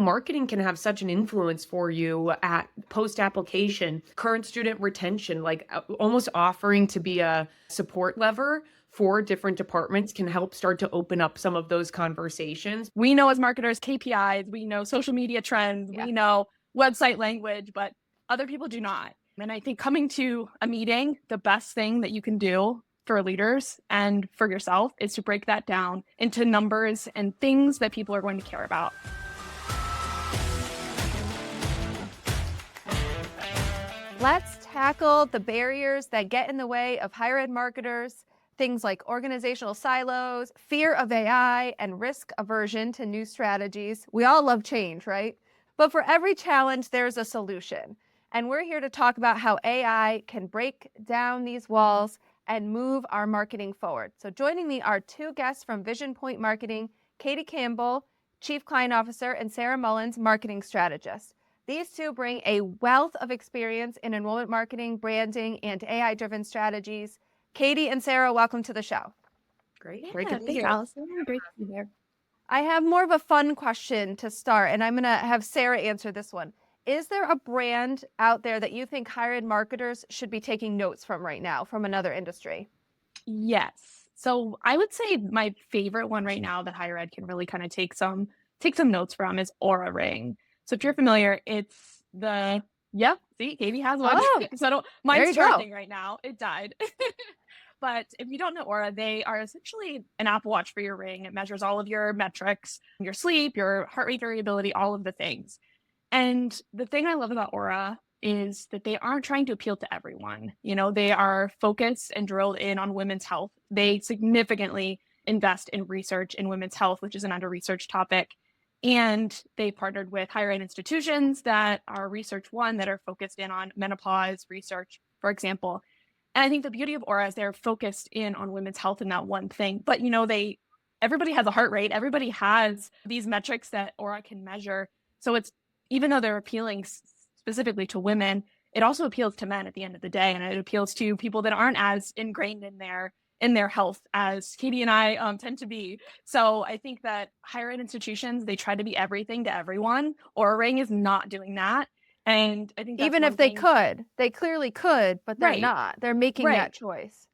Marketing can have such an influence for you at post-application, current student retention, like almost offering to be a support lever for different departments can help start to open up some of those conversations. We know as marketers KPIs, we know social media trends, Yeah. we know website language, but other people do not. And I think coming to a meeting, the best thing that you can do for leaders and for yourself is to break that down into numbers and things that people are going to care about. Let's tackle the barriers that get in the way of higher ed marketers, things like organizational silos, fear of AI, and risk aversion to new strategies. We all love change, right? But for every challenge, there's a solution. And we're here to talk about how AI can break down these walls and move our marketing forward. So joining me are two guests from VisionPoint Marketing, Katy Campbell, Chief Client Officer, and Sarah Mullins, Marketing Strategist. These two bring a wealth of experience in enrollment marketing, branding, and AI-driven strategies. Katy and Sarah, welcome to the show. Great. Yeah, Great to be thanks, here. Allison. Great to be here. I have more of a fun question to start, and I'm going to have Sarah answer this one. Is there a brand out there that you think higher ed marketers should be taking notes from right now from another industry? Yes. So I would say my favorite one right now that higher ed can really kind of take some notes from is Aura Ring. So if you're familiar, it's see, Katy has one. Oh, So there you mine's go. charging right now. It died. But if you don't know Aura, they are essentially an Apple Watch for your ring. It measures all of your metrics, your sleep, your heart rate variability, all of the things. And the thing I love about Aura is that they aren't trying to appeal to everyone. You know, they are focused and drilled in on women's health. They significantly invest in research in women's health, which is an under-researched topic. And they partnered with higher ed institutions that are research one that are focused in on menopause research, for example. And I think the beauty of Aura is they're focused in on women's health in that one thing. But, you know, everybody has a heart rate. Everybody has these metrics that Aura can measure. So it's, even though they're appealing specifically to women, it also appeals to men at the end of the day. And it appeals to people that aren't as ingrained in their health as Katy and I tend to be. So I think that higher ed institutions, they try to be everything to everyone. Aura Ring is not doing that. And I think that's Even if they could, they clearly could, but they're not. They're making that choice.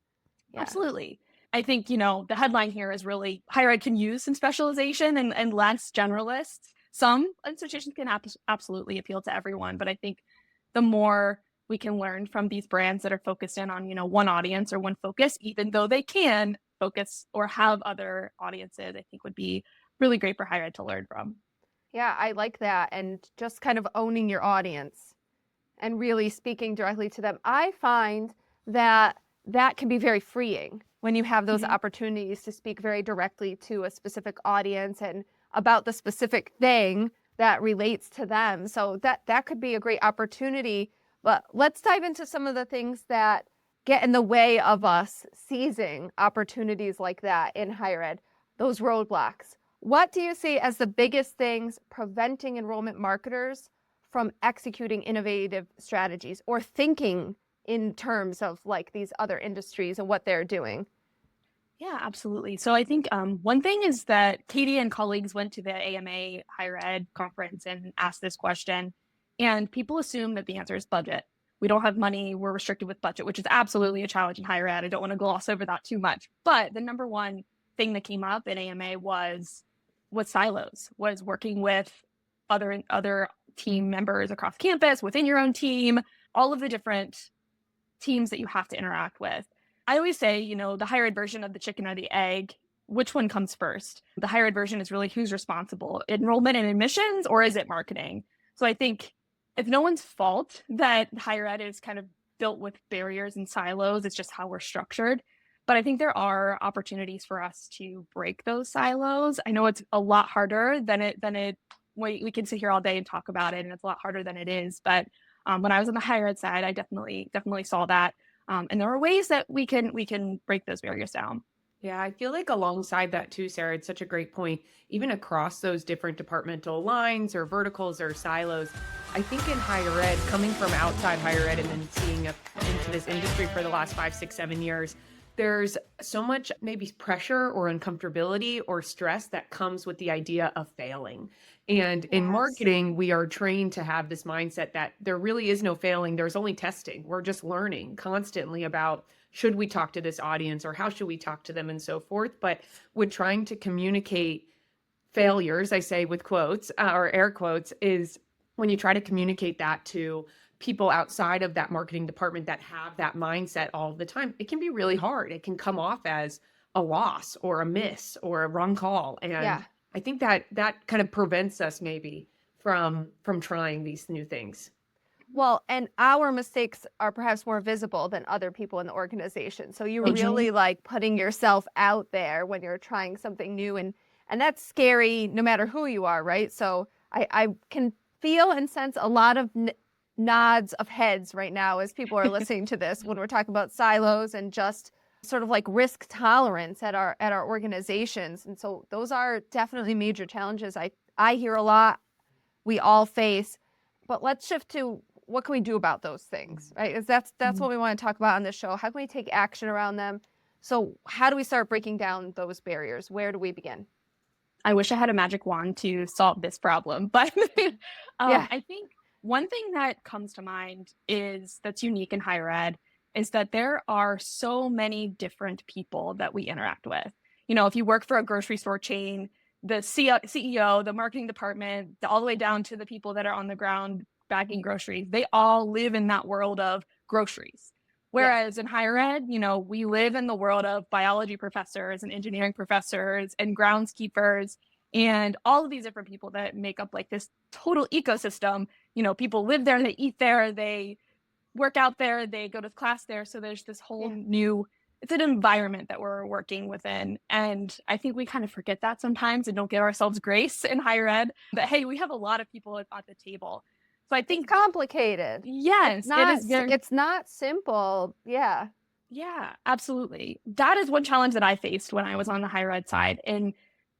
Yeah. Absolutely. I think, you know, the headline here is really higher ed can use some specialization and less generalists. Some institutions can absolutely appeal to everyone, but I think the more we can learn from these brands that are focused in on, you know, one audience or one focus, even though they can focus or have other audiences, I think would be really great for higher ed to learn from. Yeah, I like that. And just kind of owning your audience and really speaking directly to them. I find that can be very freeing when you have those opportunities to speak very directly to a specific audience and about the specific thing that relates to them. So that could be a great opportunity. But let's dive into some of the things that get in the way of us seizing opportunities like that in higher ed, those roadblocks. What do you see as the biggest things preventing enrollment marketers from executing innovative strategies or thinking in terms of like these other industries and what they're doing? Yeah, absolutely. So I think one thing is that Katy and colleagues went to the AMA higher ed conference and asked this question, and people assume that the answer is budget. We don't have money, we're restricted with budget, which is absolutely a challenge in higher ed. I don't want to gloss over that too much. But the number one thing that came up in AMA was silos, was working with other team members across campus, within your own team, all of the different teams that you have to interact with. I always say, you know, the higher ed version of the chicken or the egg, which one comes first? The higher ed version is really who's responsible, enrollment and admissions, or is it marketing? So I think it's no one's fault that higher ed is kind of built with barriers and silos. It's just how we're structured. But I think there are opportunities for us to break those silos. I know it's a lot harder than it. We can sit here all day and talk about it, and it's a lot harder than it is. But when I was on the higher ed side, I definitely saw that. And there are ways that we can break those barriers down. Yeah, I feel like alongside that too, Sarah, it's such a great point. Even across those different departmental lines or verticals or silos, I think in higher ed, coming from outside higher ed and then seeing into this industry for the last 5, 6, 7 years, there's so much maybe pressure or uncomfortability or stress that comes with the idea of failing. And in Yes. marketing, we are trained to have this mindset that there really is no failing. There's only testing. We're just learning constantly about should we talk to this audience or how should we talk to them and so forth. But when trying to communicate failures, I say with quotes or air quotes, is when you try to communicate that to people outside of that marketing department that have that mindset all the time, it can be really hard. It can come off as a loss or a miss or a wrong call. And Yeah. I think that that kind of prevents us maybe from trying these new things. Well, and our mistakes are perhaps more visible than other people in the organization. So you're So true. really like putting yourself out there when you're trying something new, and that's scary no matter who you are, right? So I can feel and sense a lot of nods of heads right now as people are listening to this when we're talking about silos and just sort of like risk tolerance at our organizations. And so those are definitely major challenges I hear a lot, we all face. But let's shift to what can we do about those things, right? Because that's what we want to talk about on this show. How can we take action around them? So how do we start breaking down those barriers? Where do we begin? I wish I had a magic wand to solve this problem, but Yeah. I think one thing that comes to mind is that's unique in higher ed is that there are so many different people that we interact with. You know, if you work for a grocery store chain, the CEO, the marketing department, all the way down to the people that are on the ground bagging groceries, they all live in that world of groceries. Whereas in higher ed, you know, we live in the world of biology professors and engineering professors and groundskeepers and all of these different people that make up like this total ecosystem. You know, people live there, they eat there, they work out there, they go to class there. So there's this whole new, it's an environment that we're working within. And I think we kind of forget that sometimes and don't give ourselves grace in higher ed that, hey, we have a lot of people at the table. So I think It's complicated. yes, it is very, It's not simple. Yeah. yeah, absolutely. That is one challenge that I faced when I was on the higher ed side. And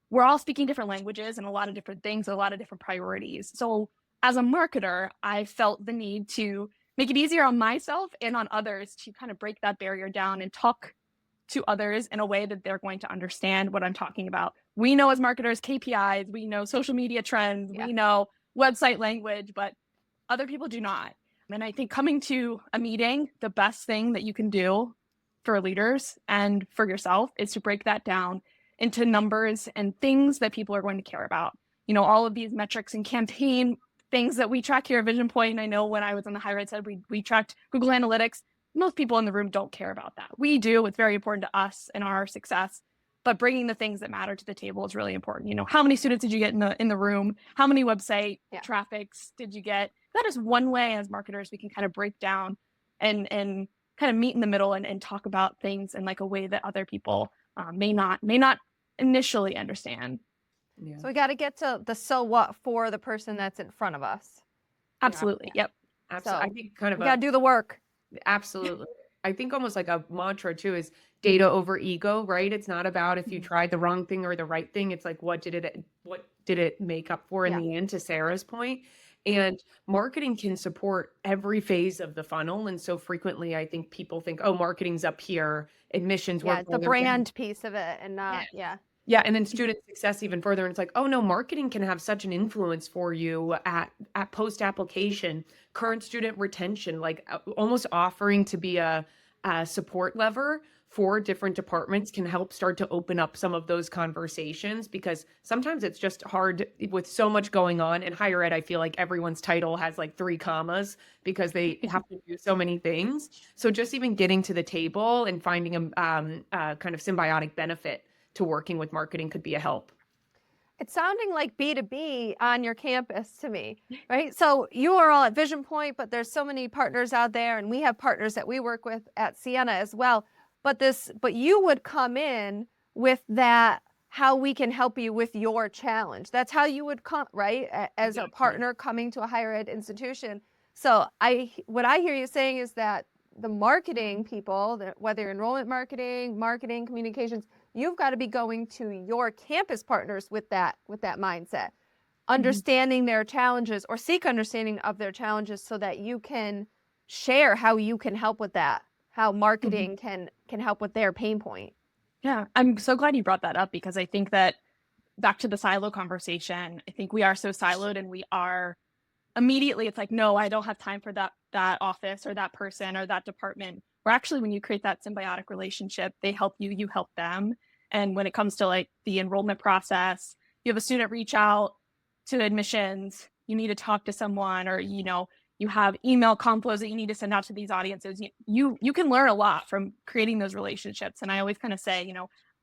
we're all speaking different languages and a lot of different things, a lot of different priorities. So as a marketer, I felt the need to make it easier on myself and on others to kind of break that barrier down and talk to others in a way that they're going to understand what I'm talking about. We know as marketers KPIs, we know social media trends, we know website language, but other people do not. And I think coming to a meeting, the best thing that you can do for leaders and for yourself is to break that down into numbers and things that people are going to care about. You know, all of these metrics and campaign things that we track here at VisionPoint. I know when I was on the higher ed side, we tracked Google Analytics. Most people in the room don't care about that. We do. It's very important to us and our success. But bringing the things that matter to the table is really important. You know, how many students did you get in the room? How many website traffics did you get? That is one way as marketers we can kind of break down and kind of meet in the middle and talk about things in like a way that other people may not initially understand. Yeah. So we got to get to the so what for the person that's in front of us. Absolutely. Yep. Absolutely. So I think kind of we got to do the work. absolutely. I think almost like a mantra too is data over ego, right? It's not about if you tried the wrong thing or the right thing. It's like what did it make up for in the end, to Sarah's point. And marketing can support every phase of the funnel. And so frequently I think people think, oh, marketing's up here, admissions work. The brand piece of it and not Yeah, and then student success even further. And it's like, oh no, marketing can have such an influence for you at post application, current student retention, like almost offering to be a support lever for different departments can help start to open up some of those conversations, because sometimes it's just hard with so much going on in higher ed. I feel like everyone's title has like 3 commas because they have to do so many things. So just even getting to the table and finding a kind of symbiotic benefit to working with marketing could be a help. It's sounding like B2B on your campus to me, right? So you are all at VisionPoint, but there's so many partners out there, and we have partners that we work with at Sienna as well. But you would come in with that, how we can help you with your challenge. That's how you would come, right? As a partner coming to a higher ed institution. So what I hear you saying is that the marketing people, whether enrollment marketing, communications, you've got to be going to your campus partners with that mindset, understanding their challenges or seek understanding of their challenges so that you can share how you can help with that, how marketing can help with their pain point. Yeah, I'm so glad you brought that up, because I think that back to the silo conversation, I think we are so siloed, and we are immediately, it's like, no, I don't have time for that office or that person or that department. Where actually, when you create that symbiotic relationship, they help you, you help them. And when it comes to like the enrollment process, you have a student reach out to admissions, you need to talk to someone, or you have email compos that you need to send out to these audiences. You can learn a lot from creating those relationships. And I always kind of say,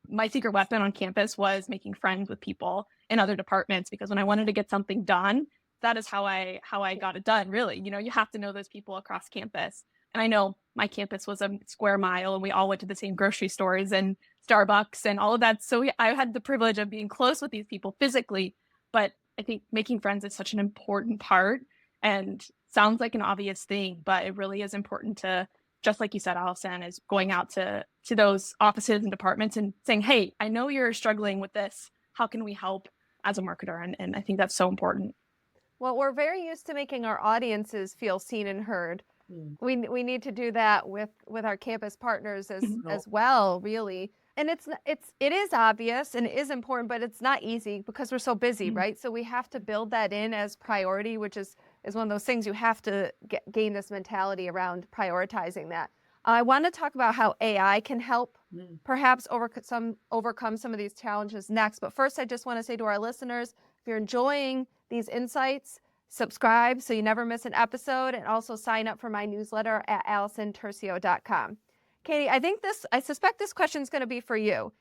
my secret weapon on campus was making friends with people in other departments, because when I wanted to get something done, that is how I got it done. Really, you have to know those people across campus. And I know my campus was a square mile, and we all went to the same grocery stores and Starbucks and all of that. So I had the privilege of being close with these people physically, but I think making friends is such an important part, and sounds like an obvious thing, but it really is important to, just like you said, Allison, is going out to those offices and departments and saying, hey, I know you're struggling with this. How can we help as a marketer? And I think that's so important. Well, we're very used to making our audiences feel seen and heard. We need to do that with our campus partners as well, really. And it is obvious and it is important, but it's not easy because we're so busy, right? So we have to build that in as priority, which is one of those things you have to gain this mentality around prioritizing that. I want to talk about how AI can help perhaps overcome some of these challenges next. But first, I just want to say to our listeners, if you're enjoying these insights, subscribe so you never miss an episode, and also sign up for my newsletter at AllisonTercio.com. Katy, I suspect this question is going to be for you,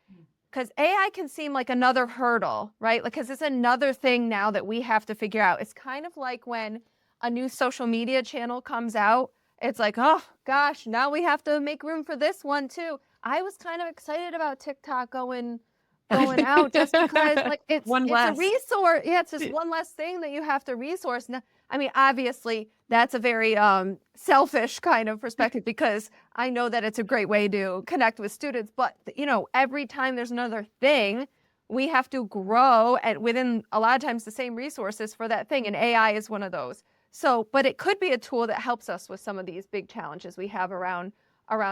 because AI can seem like another hurdle, right? Because it's another thing now that we have to figure out. It's kind of like when a new social media channel comes out. It's like, oh gosh, now we have to make room for this one too. I was kind of excited about TikTok going out just because like it's a resource. Yeah, it's just one less thing that you have to resource. Now, I mean, obviously that's a very selfish kind of perspective, because I know that it's a great way to connect with students, but every time there's another thing, we have to grow within a lot of times the same resources for that thing, and AI is one of those. So, but it could be a tool that helps us with some of these big challenges we have around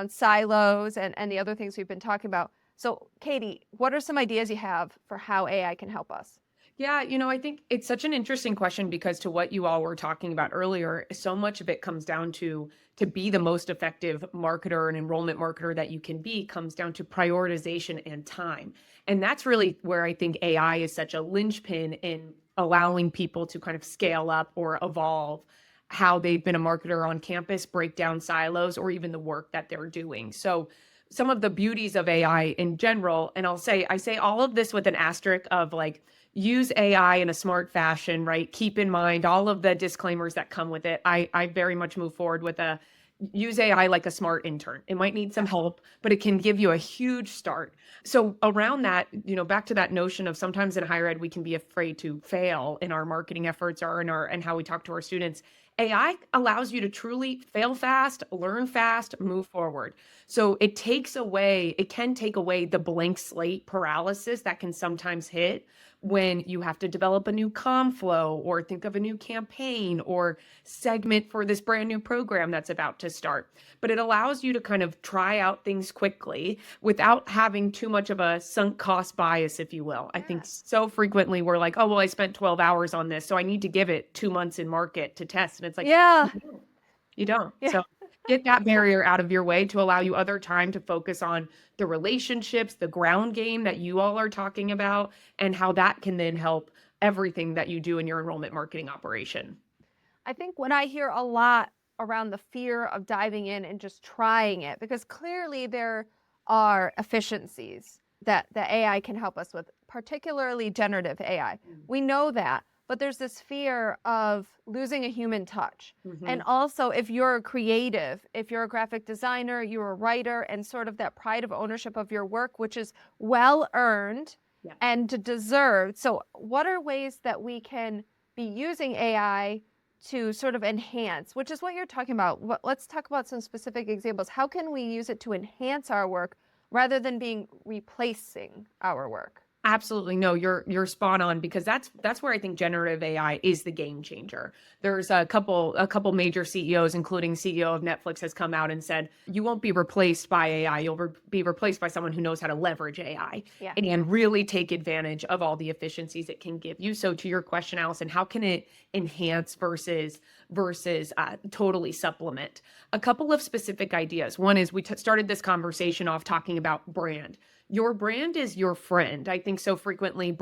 silos and the other things we've been talking about. So, Katy, what are some ideas you have for how AI can help us? Yeah, I think it's such an interesting question, because to what you all were talking about earlier, so much of it comes down to be the most effective marketer and enrollment marketer that you can be, comes down to prioritization and time. And that's really where I think AI is such a linchpin in allowing people to kind of scale up or evolve how they've been a marketer on campus, break down silos, or even the work that they're doing. So some of the beauties of AI in general, and I say all of this with an asterisk of like, use AI in a smart fashion, right? Keep in mind all of the disclaimers that come with it. I very much move forward with use AI like a smart intern. It might need some help, but it can give you a huge start. So around that, back to that notion of sometimes in higher ed, we can be afraid to fail in our marketing efforts or and how we talk to our students. AI allows you to truly fail fast, learn fast, move forward. So it can take away the blank slate paralysis that can sometimes hit when you have to develop a new comm flow or think of a new campaign or segment for this brand new program that's about to start. But it allows you to kind of try out things quickly without having too much of a sunk cost bias, if you will. I think so frequently we're like, oh, well, I spent 12 hours on this, so I need to give it 2 months in market to test. And it's like, you don't. Yeah. So get that barrier out of your way to allow you other time to focus on the relationships, the ground game that you all are talking about, and how that can then help everything that you do in your enrollment marketing operation. I think when I hear a lot around the fear of diving in and just trying it, because clearly there are efficiencies that the AI can help us with, particularly generative AI. We know that. But there's this fear of losing a human touch. And also, if you're a creative, if you're a graphic designer, you're a writer, and sort of that pride of ownership of your work, which is well earned and deserved. So what are ways that we can be using AI to sort of enhance, which is what you're talking about? Let's talk about some specific examples. How can we use it to enhance our work rather than replacing our work? Absolutely. No, you're spot on because that's where I think generative AI is the game changer. There's a couple major CEOs, including CEO of Netflix, has come out and said you won't be replaced by AI. You'll be replaced by someone who knows how to leverage AI Yeah. and really take advantage of all the efficiencies it can give you. So to your question, Allison, how can it enhance versus totally supplement? A couple of specific ideas. One is we started this conversation off talking about brand. Your brand is your friend. I think so frequently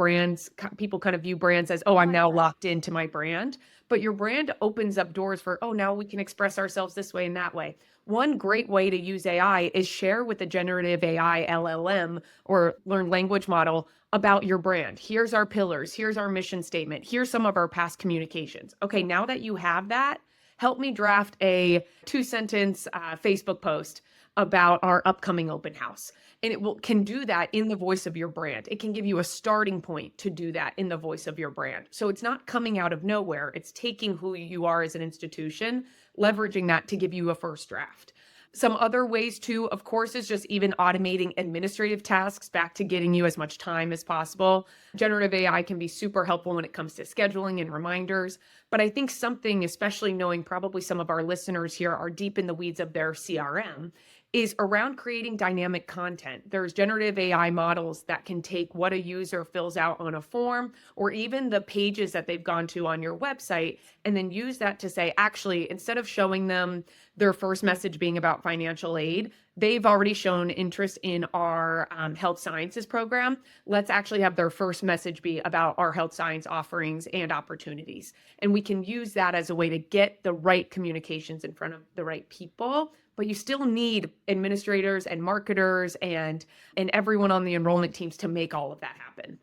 people kind of view brands as, oh, I'm now locked into my brand. But your brand opens up doors for, oh, now we can express ourselves this way and that way. One great way to use AI is share with a generative AI LLM or learned language model about your brand. Here's our pillars. Here's our mission statement. Here's some of our past communications. Okay, now that you have that, help me draft a 2-sentence Facebook post about our upcoming open house. And can do that in the voice of your brand. It can give you a starting point to do that in the voice of your brand. So it's not coming out of nowhere. It's taking who you are as an institution, leveraging that to give you a first draft. Some other ways too, of course, is just even automating administrative tasks back to getting you as much time as possible. Generative AI can be super helpful when it comes to scheduling and reminders. But I think something, especially knowing probably some of our listeners here are deep in the weeds of their CRM, is around creating dynamic content. There's generative AI models that can take what a user fills out on a form or even the pages that they've gone to on your website and then use that to say, actually, instead of showing them their first message being about financial aid, they've already shown interest in our health sciences program. Let's actually have their first message be about our health science offerings and opportunities. And we can use that as a way to get the right communications in front of the right people. But you still need administrators and marketers and everyone on the enrollment teams to make all of that happen.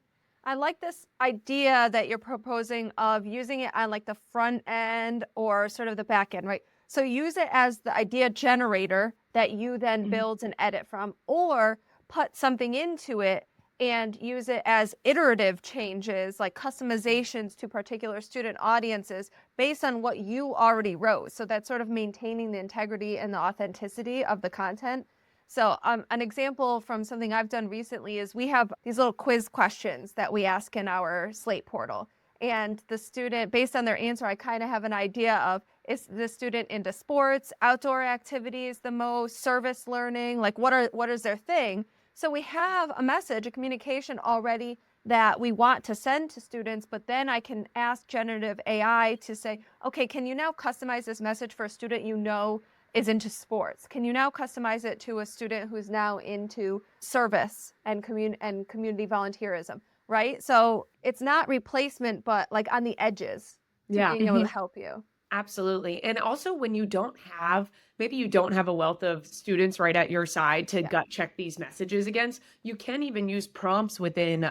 I like this idea that you're proposing of using it on like the front end or sort of the back end, right? So use it as the idea generator that you then build and edit from, or put something into it and use it as iterative changes, like customizations to particular student audiences based on what you already wrote. So that's sort of maintaining the integrity and the authenticity of the content. So an example from something I've done recently is we have these little quiz questions that we ask in our Slate portal. And the student, based on their answer, I kind of have an idea of, is the student into sports, outdoor activities the most, service learning, like what is their thing? So we have a message, a communication already that we want to send to students, but then I can ask generative AI to say, okay, can you now customize this message for a student you know is into sports? Can you now customize it to a student who's now into service and community volunteerism, right? So it's not replacement, but like on the edges to Yeah. being able to help you. Absolutely. And also when maybe you don't have a wealth of students right at your side to gut check these messages against, you can even use prompts within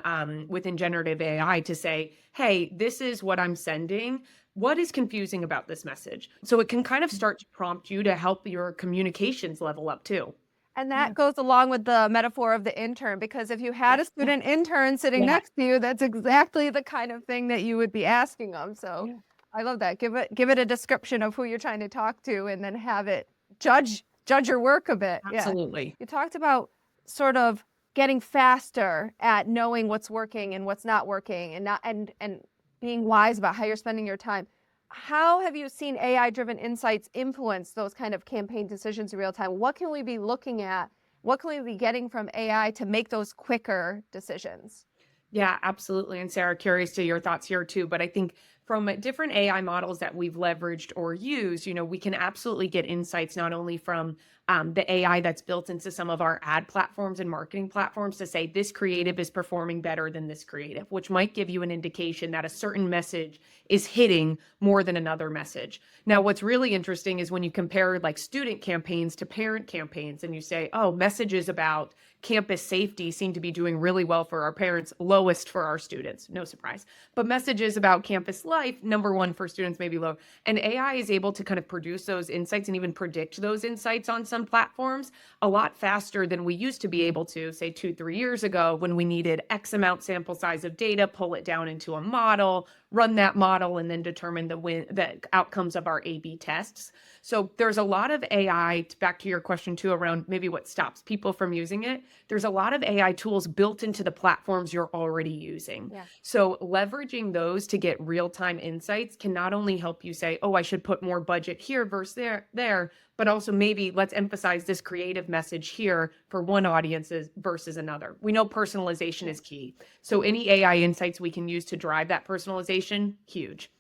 generative AI to say, hey, this is what I'm sending. What is confusing about this message? So it can kind of start to prompt you to help your communications level up too. And that goes along with the metaphor of the intern, because if you had a student intern sitting next to you, that's exactly the kind of thing that you would be asking them. So I love that. Give it a description of who you're trying to talk to and then have it judge your work a bit. Absolutely. Yeah. You talked about sort of getting faster at knowing what's working and what's not working and being wise about how you're spending your time. How have you seen AI-driven insights influence those kind of campaign decisions in real time? What can we be looking at? What can we be getting from AI to make those quicker decisions? Yeah, absolutely. And Sarah, curious to your thoughts here too. But I think from different AI models that we've leveraged or used, we can absolutely get insights not only from the AI that's built into some of our ad platforms and marketing platforms to say this creative is performing better than this creative, which might give you an indication that a certain message is hitting more than another message. Now, what's really interesting is when you compare like student campaigns to parent campaigns and you say, oh, messages about campus safety seem to be doing really well for our parents, lowest for our students, no surprise. But messages about campus life, number one for students, maybe low. And AI is able to kind of produce those insights and even predict those insights on some platforms a lot faster than we used to be able to, say 2-3 years ago when we needed X amount sample size of data, pull it down into a model, run that model and then determine the outcomes of our A/B tests. So there's a lot of AI, back to your question too, around maybe what stops people from using it. There's a lot of AI tools built into the platforms you're already using. Yeah. So leveraging those to get real-time insights can not only help you say, oh, I should put more budget here versus there, but also maybe let's emphasize this creative message here for one audience versus another. We know personalization is key. So any AI insights we can use to drive that personalization, huge.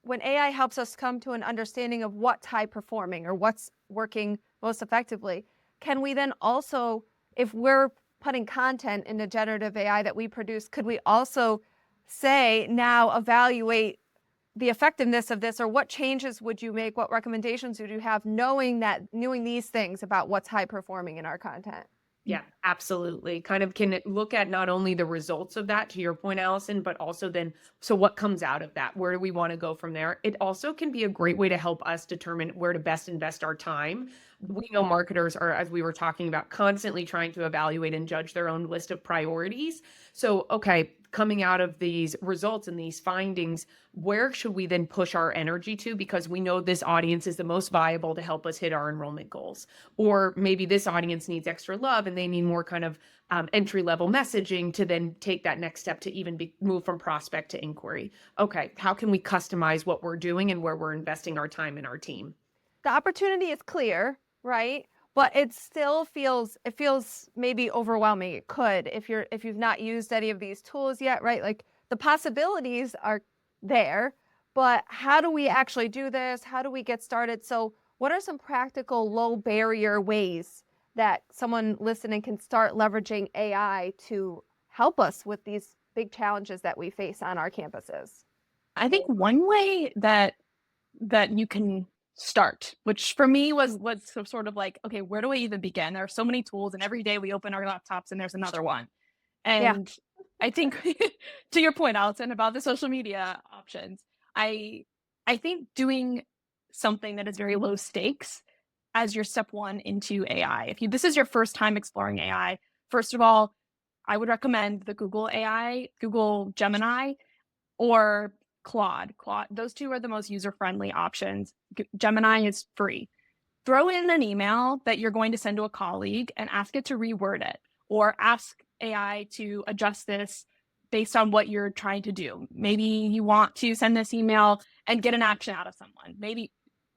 When AI helps us come to an understanding of what's high performing or what's working most effectively, can we then also, if we're putting content into generative AI that we produce, could we also say, now evaluate the effectiveness of this, or what changes would you make? What recommendations would you have, knowing these things about what's high performing in our content? Yeah, absolutely. Kind of can look at not only the results of that, to your point, Allison, but also then, so what comes out of that? Where do we want to go from there? It also can be a great way to help us determine where to best invest our time. We know marketers are, as we were talking about, constantly trying to evaluate and judge their own list of priorities. So, okay, coming out of these results and these findings, where should we then push our energy to? Because we know this audience is the most viable to help us hit our enrollment goals. Or maybe this audience needs extra love and they need more kind of entry level messaging to then take that next step to even move from prospect to inquiry. Okay, how can we customize what we're doing and where we're investing our time in our team? The opportunity is clear, right? But it still feels maybe overwhelming. It could, if you've not used any of these tools yet, right? Like, the possibilities are there, but how do we actually do this? How do we get started? So what are some practical low barrier ways that someone listening can start leveraging AI to help us with these big challenges that we face on our campuses? I think one way that you can start, which for me was sort of like, okay, where do I even begin? There are so many tools, and every day we open our laptops and there's another one. And I think to your point, Allison, about the social media options, I think doing something that is very low stakes as your step one into AI. If this is your first time exploring AI, first of all, I would recommend the Google AI, Google Gemini, or Claude. Those two are the most user-friendly options. Gemini is free. Throw in an email that you're going to send to a colleague and ask it to reword it, or ask AI to adjust this based on what you're trying to do. Maybe you want to send this email and get an action out of someone. Maybe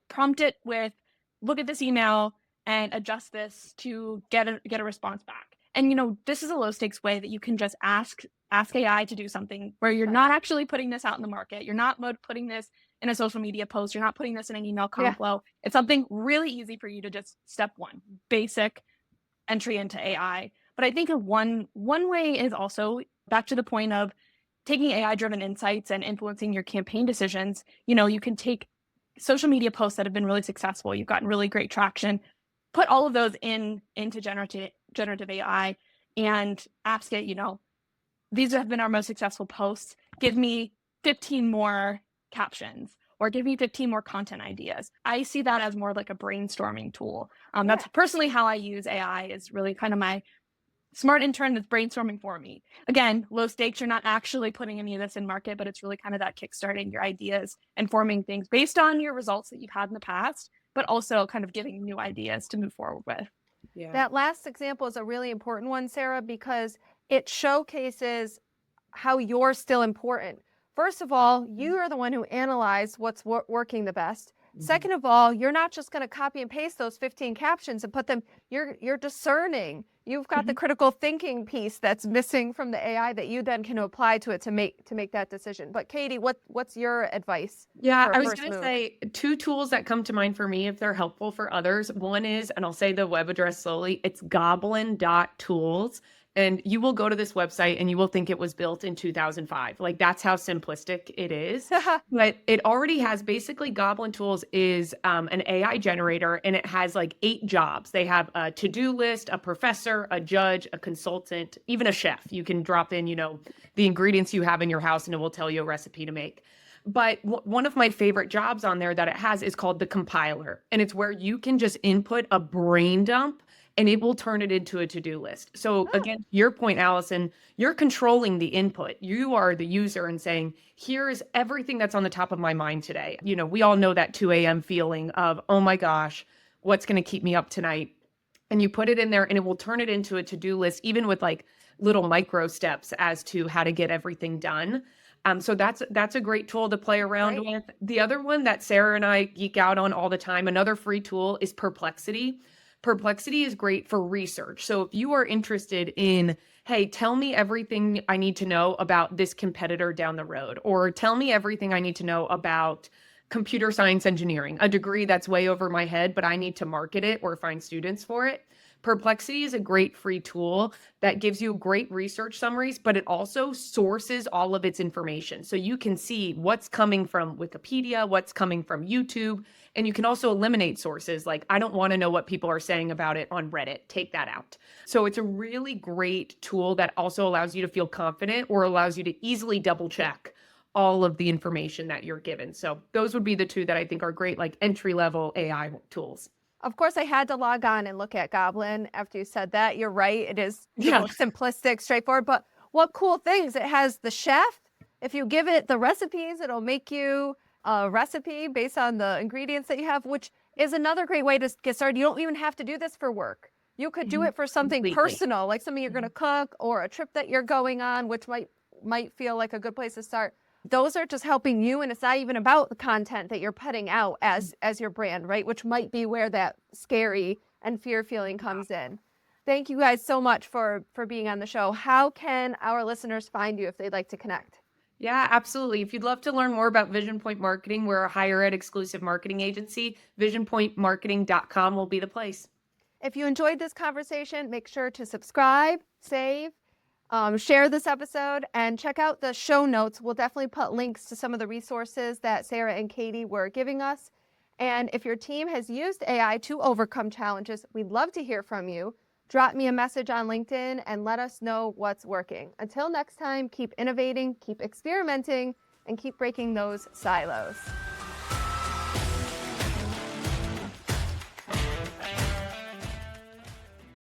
prompt it with, look at this email and adjust this to get a response back. And this is a low stakes way that you can just ask AI to do something where you're not actually putting this out in the market. You're not putting this in a social media post. You're not putting this in an email complo. It's something really easy for you to just step one, basic entry into AI. But I think one way is also back to the point of taking AI-driven insights and influencing your campaign decisions. You can take social media posts that have been really successful. You've gotten really great traction. Put all of those into generative AI and ask it, these have been our most successful posts. Give me 15 more captions, or give me 15 more content ideas. I see that as more like a brainstorming tool. That's personally how I use AI, is really kind of my smart intern that's brainstorming for me. Again, low stakes, you're not actually putting any of this in market, but it's really kind of that kickstarting your ideas and forming things based on your results that you've had in the past, but also kind of giving new ideas to move forward with. Yeah. That last example is a really important one, Sarah, because it showcases how you're still important. First of all, you are the one who analyzed what's working the best. Second of all, you're not just going to copy and paste those 15 captions and put them, you're discerning. You've got the critical thinking piece that's missing from the AI that you then can apply to it to make that decision. But Katy, what's your advice? Yeah, I was going to say 2 tools that come to mind for me if they're helpful for others. One is, and I'll say the web address slowly, it's goblin.tools. And you will go to this website and you will think it was built in 2005. Like, that's how simplistic it is. But it already has, basically, Goblin Tools is an AI generator, and it has like 8 jobs. They have a to-do list, a professor, a judge, a consultant, even a chef. You can drop in, the ingredients you have in your house, and it will tell you a recipe to make. But one of my favorite jobs on there that it has is called the compiler. And it's where you can just input a brain dump and it will turn it into a to-do list. So Oh, again, your point, Allison, you're controlling the input. You are the user and saying, here's everything that's on the top of my mind today. You know, we all know that 2 a.m. feeling of, oh my gosh, what's going to keep me up tonight? And you put it in there and it will turn it into a to-do list, even with like little micro steps as to how to get everything done. So that's a great tool to play around Great. with. The other one that Sarah and I geek out on all the time, another free tool, is Perplexity. Perplexity is great for research. So if you are interested in, hey, tell me everything I need to know about this competitor down the road, or tell me everything I need to know about computer science engineering, a degree that's way over my head, but I need to market it or find students for it. Perplexity is a great free tool that gives you great research summaries, but it also sources all of its information. So you can see what's coming from Wikipedia, what's coming from YouTube, and you can also eliminate sources like, I don't want to know what people are saying about it on Reddit. Take that out. So it's a really great tool that also allows you to feel confident or allows you to easily double check all of the information that you're given. So those would be the two that I think are great, like entry-level AI tools. Of course, I had to log on and look at Goblin after you said that. You're right. It is Yeah. simplistic, straightforward. But what cool things. It has the chef. If you give it the recipes, it'll make you a recipe based on the ingredients that you have, which is another great way to get started. You don't even have to do this for work. You could do it for something Completely. personal, like something you're going to cook or a trip that you're going on, which might feel like a good place to start. Those are just helping you, and it's not even about the content that you're putting out as your brand, right? Which might be where that scary and fear feeling comes in. Thank you guys so much for being on the show. How can our listeners find you if they'd like to connect? Yeah, absolutely. If you'd love to learn more about VisionPoint Marketing, we're a higher ed exclusive marketing agency. VisionPointMarketing.com will be the place. If you enjoyed this conversation, make sure to subscribe, save, share this episode, and check out the show notes. We'll definitely put links to some of the resources that Sarah and Katy were giving us. And if your team has used AI to overcome challenges, we'd love to hear from you. Drop me a message on LinkedIn and let us know what's working. Until next time, keep innovating, keep experimenting, and keep breaking those silos.